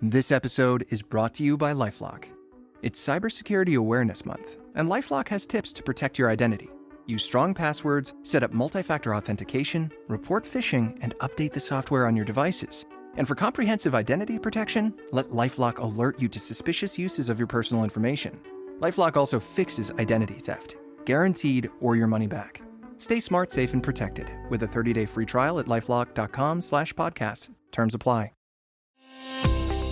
This episode is brought to you by LifeLock. It's Cybersecurity Awareness Month, and LifeLock has tips to protect your identity. Use strong passwords, set up multi-factor authentication, report phishing, and update the software on your devices. And for comprehensive identity protection, let LifeLock alert you to suspicious uses of your personal information. LifeLock also fixes identity theft, guaranteed or your money back. Stay smart, safe, and protected with a 30-day free trial at LifeLock.com/podcast. Terms apply.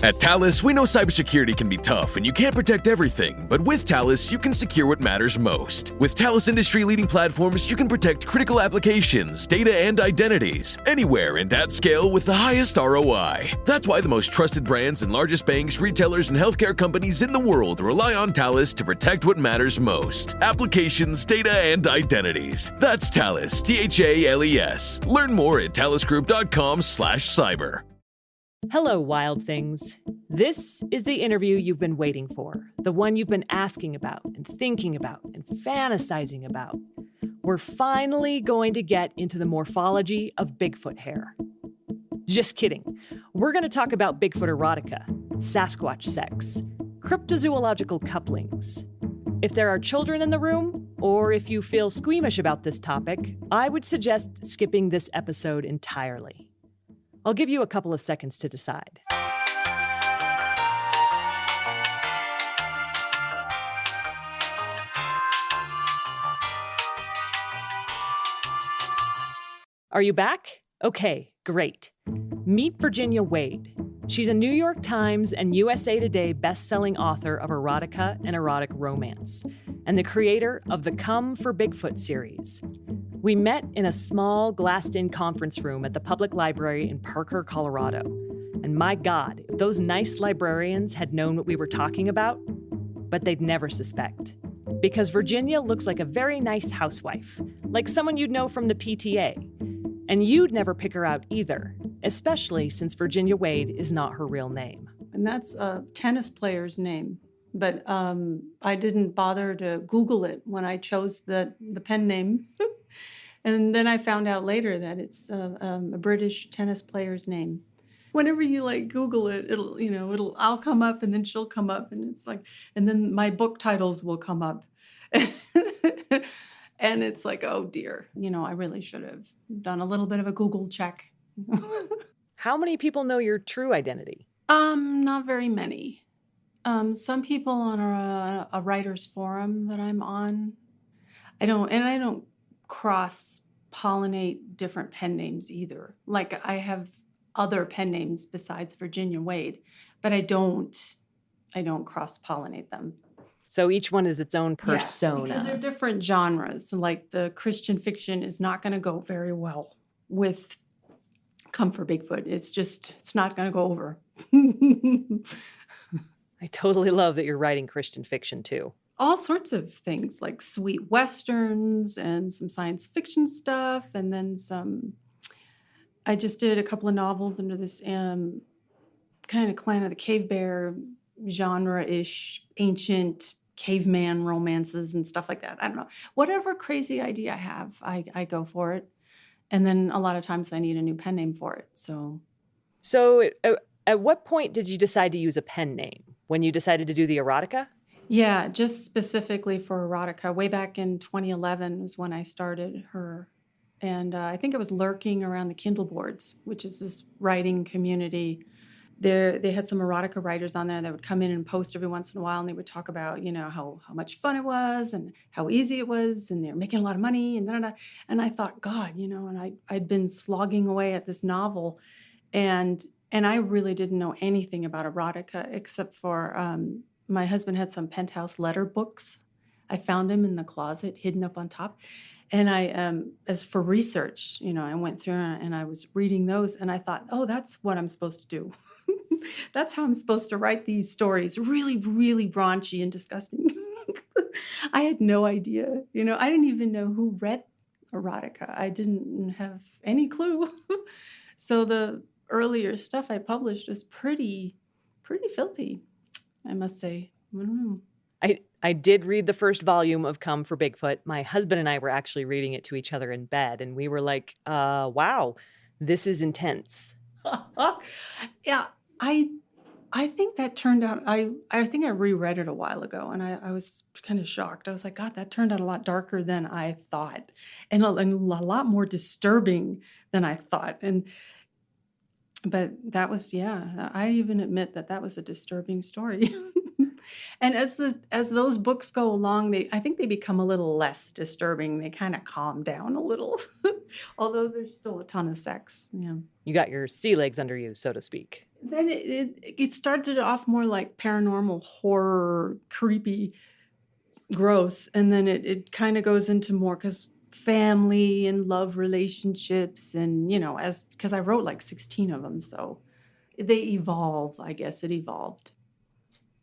At Talos, we know cybersecurity can be tough and you can't protect everything, but with Talos, you can secure what matters most. With Talos industry-leading platforms, you can protect critical applications, data, and identities, anywhere and at scale with the highest ROI. That's why the most trusted brands and largest banks, retailers, and healthcare companies in the world rely on Talos to protect what matters most. Applications, data, and identities. That's Talos, T-H-A-L-E-S. Learn more at talosgroup.com/cyber. Hello, wild things. This is the interview you've been waiting for, the one you've been asking about and thinking about and fantasizing about. We're finally going to get into the morphology of Bigfoot hair. Just kidding. We're going to talk about Bigfoot erotica, Sasquatch sex, cryptozoological couplings. If there are children in the room, or if you feel squeamish about this topic, I would suggest skipping this episode entirely. I'll give you a couple of seconds to decide. Are you back? Okay, great. Meet Virginia Wade. She's a New York Times and USA Today best-selling author of erotica and erotic romance, and the creator of the Come for Bigfoot series. We met in a small glassed-in conference room at the public library in Parker, Colorado. And my God, if those nice librarians had known what we were talking about, but they'd never suspect. Because Virginia looks like a very nice housewife, like someone you'd know from the PTA. And you'd never pick her out either, especially since Virginia Wade is not her real name. And that's a tennis player's name. But I didn't bother to Google it when I chose the pen name. And then I found out later that it's a British tennis player's name. Whenever you Google it, I'll come up and then she'll come up and it's and then my book titles will come up. And it's oh dear, I really should have done a little bit of a Google check. How many people know your true identity? Not very many. Some people on a writer's forum that I'm on. I don't cross-pollinate different pen names either. I have other pen names besides Virginia Wade, but I don't cross-pollinate them. So each one is its own persona. Yeah, because they're different genres. The Christian fiction is not going to go very well with Come for Bigfoot. It's not going to go over. I totally love that you're writing Christian fiction too. All sorts of things like sweet westerns and some science fiction stuff. And then I just did a couple of novels under this kind of Clan of the Cave Bear genre-ish, ancient caveman romances and stuff like that. I don't know. Whatever crazy idea I have, I go for it. And then a lot of times I need a new pen name for it. So at what point did you decide to use a pen name? When you decided to do the erotica? Yeah, just specifically for erotica. Way back in 2011 was when I started her. And I think it was lurking around the Kindle boards, which is this writing community. They had some erotica writers on there that would come in and post every once in a while, and they would talk about, how much fun it was and how easy it was, and they're making a lot of money, and da-da-da. And I thought, God, and I'd been slogging away at this novel, and I really didn't know anything about erotica except for my husband had some penthouse letter books. I found them in the closet, hidden up on top. And I, as for research, I went through and I was reading those, and I thought, oh, that's what I'm supposed to do. That's how I'm supposed to write these stories, really, really raunchy and disgusting. I had no idea. I didn't even know who read erotica. I didn't have any clue. So the earlier stuff I published was pretty filthy, I must say. I don't know. I did read the first volume of Come for Bigfoot. My husband and I were actually reading it to each other in bed, and we were like, wow, this is intense. Yeah, I I think that turned out, I think I reread it a while ago, and I was kind of shocked. I was like, God, that turned out a lot darker than I thought, and and a lot more disturbing than I thought. But that was, yeah, I even admit that that was a disturbing story. And as those books go along, I think they become a little less disturbing. They kind of calm down a little, although there's still a ton of sex. Yeah. You got your sea legs under you, so to speak. Then it started off more like paranormal horror, creepy, gross, and then it kind of goes into more because family and love relationships, and because I wrote like 16 of them, so they evolve. I guess it evolved.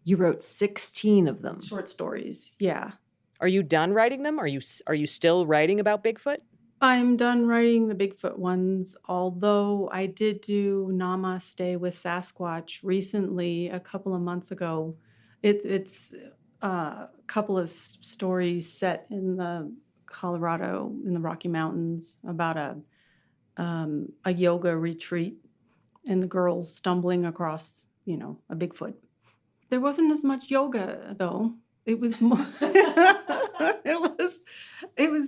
You wrote 16 of them. Short stories, yeah. Are you done writing them? Are you still writing about Bigfoot? I'm done writing the Bigfoot ones, although I did do Namaste with Sasquatch recently, a couple of months ago. It's a couple of stories set in the Colorado, in the Rocky Mountains, about a yoga retreat and the girls stumbling across, a Bigfoot. There wasn't as much yoga, though. It was more, it was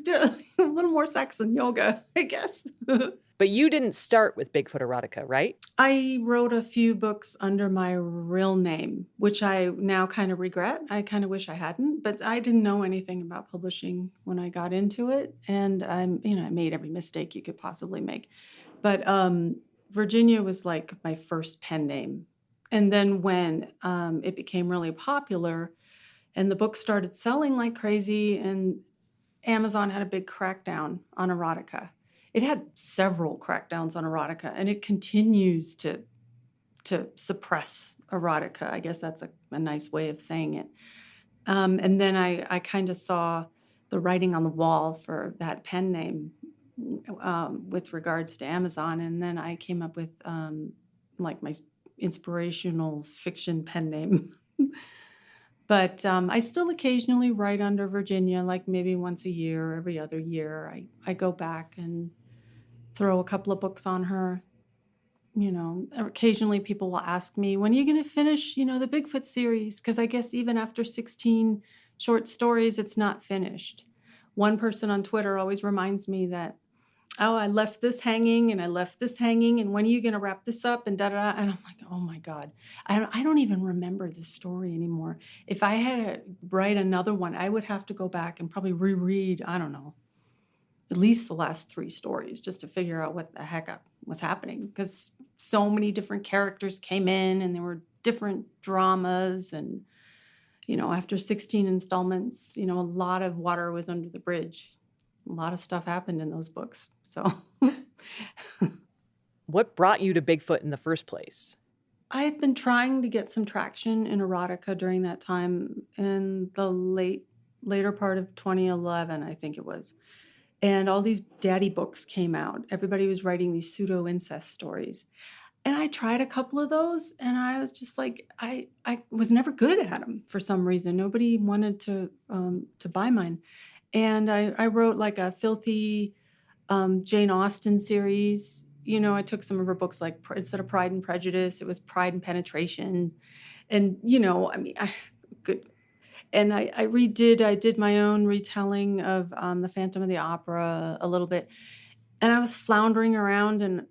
a little more sex than yoga, I guess. But you didn't start with Bigfoot erotica, right? I wrote a few books under my real name, which I now kind of regret. I kind of wish I hadn't, but I didn't know anything about publishing when I got into it. And I made every mistake you could possibly make. But Virginia was like my first pen name. And then when it became really popular and the book started selling like crazy, and Amazon had a big crackdown on erotica. It had several crackdowns on erotica, and it continues to suppress erotica. I guess that's a nice way of saying it. And then I kind of saw the writing on the wall for that pen name with regards to Amazon. And then I came up with like my inspirational fiction pen name. But I still occasionally write under Virginia, like maybe once a year, every other year. I go back and throw a couple of books on her. Occasionally people will ask me, when are you going to finish, the Bigfoot series? Because I guess even after 16 short stories, it's not finished. One person on Twitter always reminds me that, oh, I left this hanging and I left this hanging, and when are you going to wrap this up, and da-da-da. And I'm like, oh my God, I don't even remember the story anymore. If I had to write another one, I would have to go back and probably reread, I don't know, at least the last 3 stories just to figure out what the heck was happening, because so many different characters came in and there were different dramas, and, after 16 installments, a lot of water was under the bridge. A lot of stuff happened in those books. So what brought you to Bigfoot in the first place? I had been trying to get some traction in erotica during that time, in the later part of 2011, I think it was. And all these daddy books came out. Everybody was writing these pseudo-incest stories. And I tried a couple of those, and I was just like, I was never good at them for some reason. Nobody wanted to buy mine. And I wrote like a filthy Jane Austen series. I took some of her books, like instead of Pride and Prejudice, it was Pride and Penetration. And, good. And I did my own retelling of The Phantom of the Opera a little bit. And I was floundering around, and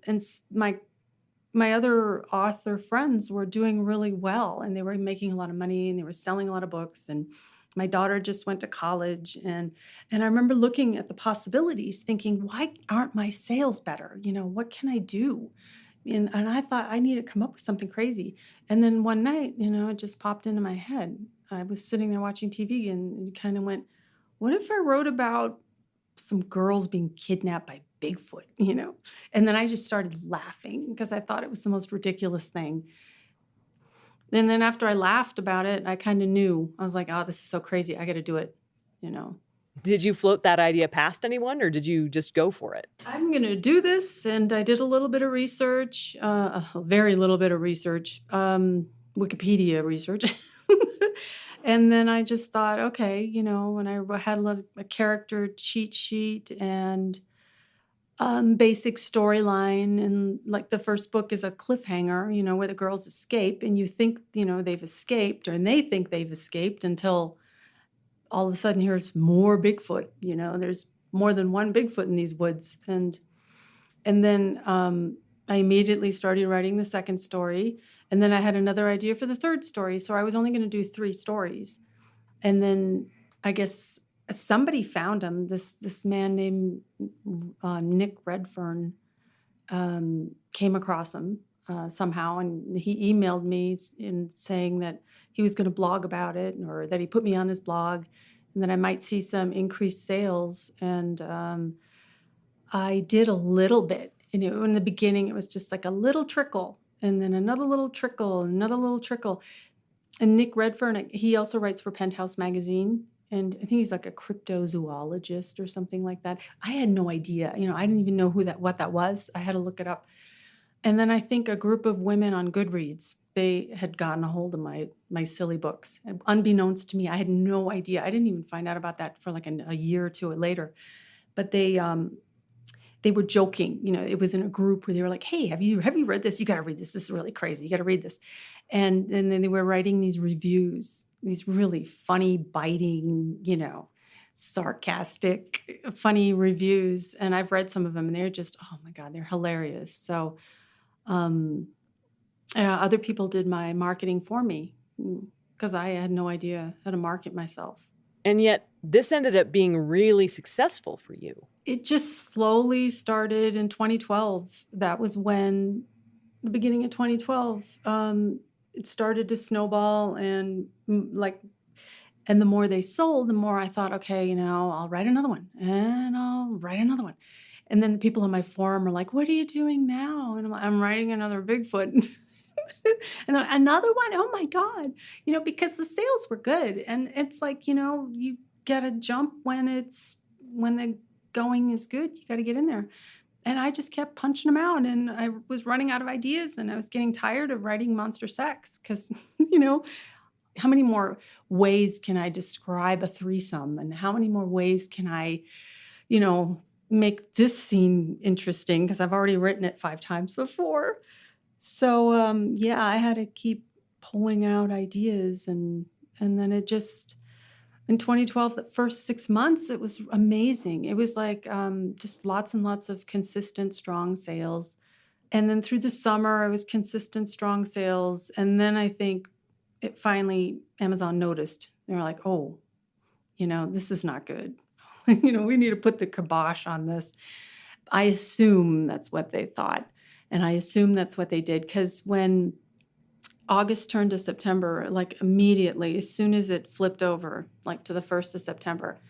my other author friends were doing really well, and they were making a lot of money, and they were selling a lot of books. And my daughter just went to college, and I remember looking at the possibilities, thinking, why aren't my sales better? What can I do? And I thought I need to come up with something crazy. And then one night, it just popped into my head. I was sitting there watching TV, and it kind of went, what if I wrote about some girls being kidnapped by Bigfoot, And then I just started laughing because I thought it was the most ridiculous thing. And then after I laughed about it, I kind of knew. I was like, oh, this is so crazy. I got to do it, Did you float that idea past anyone, or did you just go for it? I'm going to do this. And I did a little bit of research, a very little bit of research, Wikipedia research. And then I just thought, okay, when I had a character cheat sheet, and basic storyline. And like the first book is a cliffhanger, where the girls escape and you think, they've escaped, or they think they've escaped, until all of a sudden here's more Bigfoot. There's more than one Bigfoot in these woods. And then I immediately started writing the second story. And then I had another idea for the third story. So I was only going to do 3 stories. And then I guess somebody found him, this man named Nick Redfern, came across him somehow. And he emailed me saying that he was going to blog about it, or that he put me on his blog, and that I might see some increased sales. And I did a little bit. In the beginning, it was just like a little trickle, and then another little trickle, and another little trickle. And Nick Redfern, he also writes for Penthouse Magazine, and I think he's like a cryptozoologist or something like that. I had no idea. I didn't even know what that was. I had to look it up. And then I think a group of women on Goodreads, they had gotten a hold of my silly books. And unbeknownst to me, I had no idea. I didn't even find out about that for like a year or two later. But they were joking. It was in a group where they were like, "Hey, have you read this? You got to read this. This is really crazy. You got to read this." And then they were writing these reviews, these really funny, biting, sarcastic, funny reviews. And I've read some of them, and they're just, oh my God, they're hilarious. So other people did my marketing for me because I had no idea how to market myself. And yet this ended up being really successful for you. It just slowly started in 2012. That was when, the beginning of 2012, it started to snowball, and the more they sold, the more I thought, okay, I'll write another one, and I'll write another one. And then the people on my forum are like, "What are you doing now?" And I'm writing another Bigfoot. And then another one, oh my God, because the sales were good. And it's like, you got to jump when the going is good. You got to get in there. And I just kept punching them out, and I was running out of ideas, and I was getting tired of writing monster sex because, how many more ways can I describe a threesome, and how many more ways can I, make this scene interesting, because I've already written it 5 times before. So, I had to keep pulling out ideas, and then it just, in 2012, the first 6 months, it was amazing. It was like just lots and lots of consistent, strong sales. And then through the summer, it was consistent, strong sales. And then I think it finally, Amazon noticed. They were like, oh, this is not good. We need to put the kibosh on this. I assume that's what they thought. And I assume that's what they did, because when August turned to September, like immediately, as soon as it flipped over, like to the 1st of September,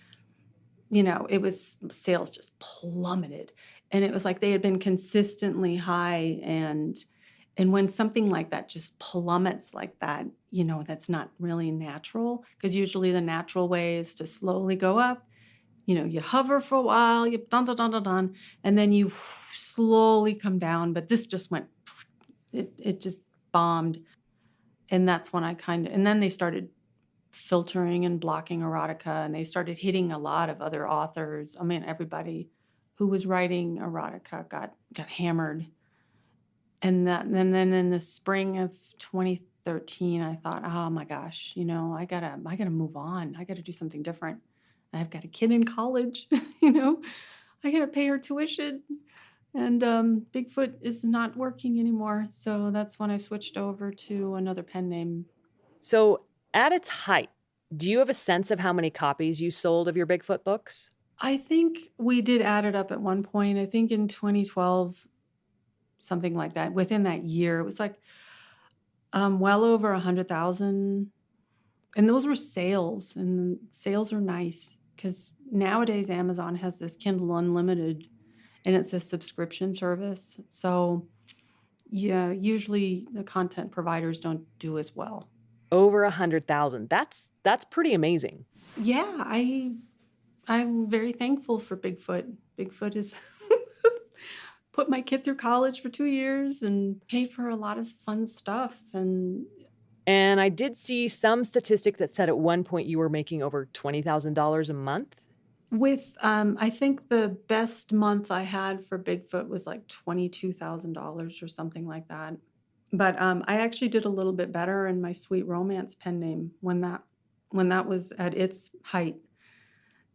it was, sales just plummeted. And it was like they had been consistently high. And when something like that just plummets like that, that's not really natural, because usually the natural way is to slowly go up. You hover for a while, you dun, dun, dun, dun, dun, and then you slowly come down. But this just went, it just bombed. And that's when and then they started filtering and blocking erotica, and they started hitting a lot of other authors. I mean, everybody who was writing erotica got hammered. And then in the spring of 2013, I thought, oh my gosh, I gotta move on. I gotta do something different. I've got a kid in college, I gotta pay her tuition. And Bigfoot is not working anymore. So that's when I switched over to another pen name. So at its height, do you have a sense of how many copies you sold of your Bigfoot books? I think we did add it up at one point. I think in 2012, something like that. Within that year, it was like well over 100,000. And those were sales, and sales are nice, because nowadays Amazon has this Kindle Unlimited, and it's a subscription service. So yeah, usually the content providers don't do as well. Over 100,000. That's pretty amazing. Yeah, I'm very thankful for Bigfoot. Bigfoot has put my kid through college for 2 years and paid for a lot of fun stuff. And I did see some statistic that said at one point you were making over $20,000 a month. I think the best month I had for Bigfoot was like $22,000 or something like that. But I actually did a little bit better in my Sweet Romance pen name when that was at its height.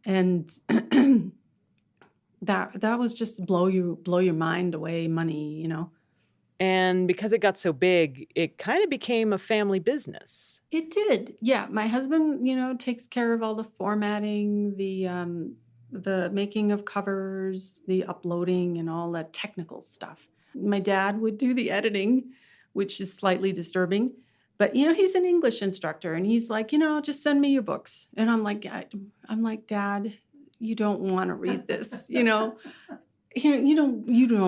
And that was just blow your mind away money, And because it got so big, it kind of became a family business. It did. Yeah. My husband, takes care of all the formatting, the making of covers, the uploading, and all that technical stuff. My dad would do the editing, which is slightly disturbing. But, he's an English instructor, and he's like, just send me your books. And I'm like, Dad, you don't want to read this, you don't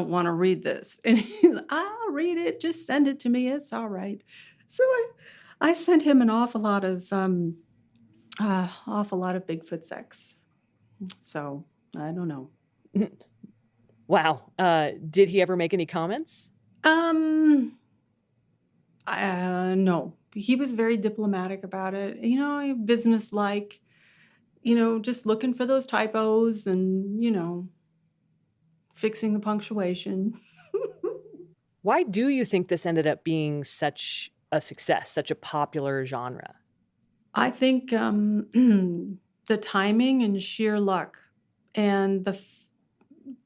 want to read this. And he's like, I'll read it. Just send it to me. It's all right. So I sent him an awful lot of Bigfoot sex. So I don't know. Wow. Did he ever make any comments? No. He was very diplomatic about it. Businesslike. Just looking for those typos and, fixing the punctuation. Why do you think this ended up being such a success, such a popular genre? I think the timing and sheer luck, and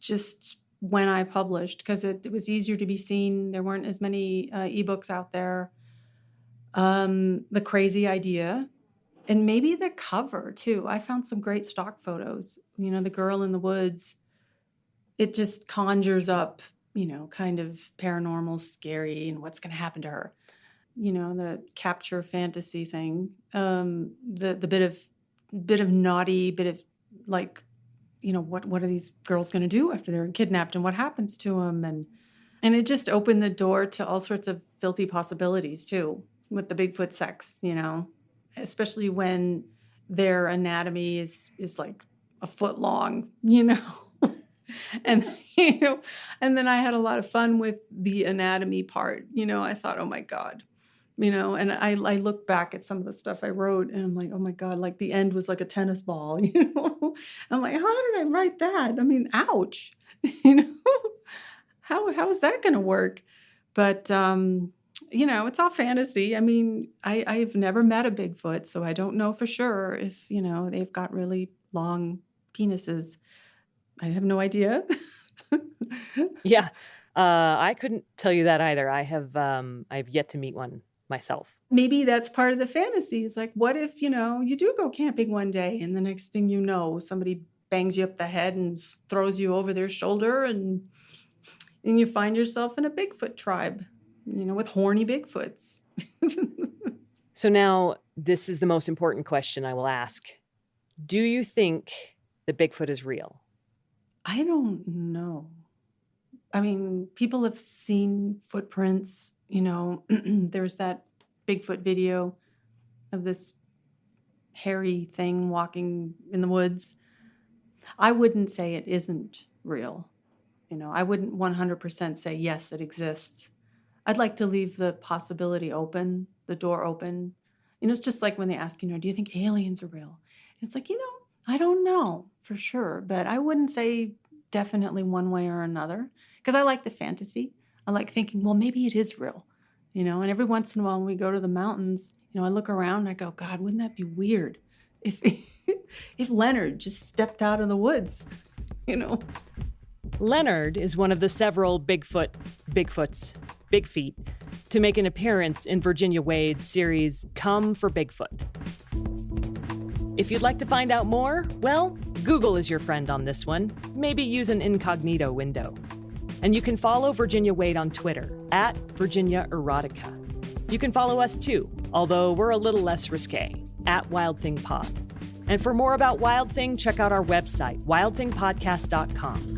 just when I published, because it was easier to be seen. There weren't as many ebooks out there. The crazy idea. And maybe the cover, too. I found some great stock photos. The girl in the woods. It just conjures up, kind of paranormal, scary, and what's going to happen to her. The capture fantasy thing. The bit of naughty, bit of like, what are these girls going to do after they're kidnapped, and what happens to them? And it just opened the door to all sorts of filthy possibilities, too, with the Bigfoot sex, especially when their anatomy is like a foot long, and, and then I had a lot of fun with the anatomy part, I thought, oh my God, and I look back at some of the stuff I wrote, and I'm like, oh my God, like the end was like a tennis ball, I'm like, how did I write that? I mean, ouch, how is that going to work? But, it's all fantasy. I mean, I've never met a Bigfoot, so I don't know for sure if, they've got really long penises. I have no idea. Yeah, I couldn't tell you that either. I've yet to meet one myself. Maybe that's part of the fantasy. It's like, what if, you do go camping one day, and the next thing you know, somebody bangs you up the head and throws you over their shoulder, and you find yourself in a Bigfoot tribe. With horny Bigfoots. So now, this is the most important question I will ask. Do you think the Bigfoot is real? I don't know. I mean, people have seen footprints, there's that Bigfoot video of this hairy thing walking in the woods. I wouldn't say it isn't real. I wouldn't 100% say, yes, it exists. I'd like to leave the possibility open, the door open. It's just like when they ask, do you think aliens are real? And it's like, I don't know for sure, but I wouldn't say definitely one way or another, because I like the fantasy. I like thinking, well, maybe it is real, and every once in a while when we go to the mountains, I look around and I go, God, wouldn't that be weird if Leonard just stepped out of the woods, Leonard is one of the several Bigfoots, Big Feet, to make an appearance in Virginia Wade's series Come for Bigfoot. If you'd like to find out more, well, Google is your friend on this one. Maybe use an incognito window. And you can follow Virginia Wade on Twitter at Virginia Erotica. You can follow us too, although we're a little less risque, at Wild Thing Pod. And for more about Wild Thing, check out our website, wildthingpodcast.com.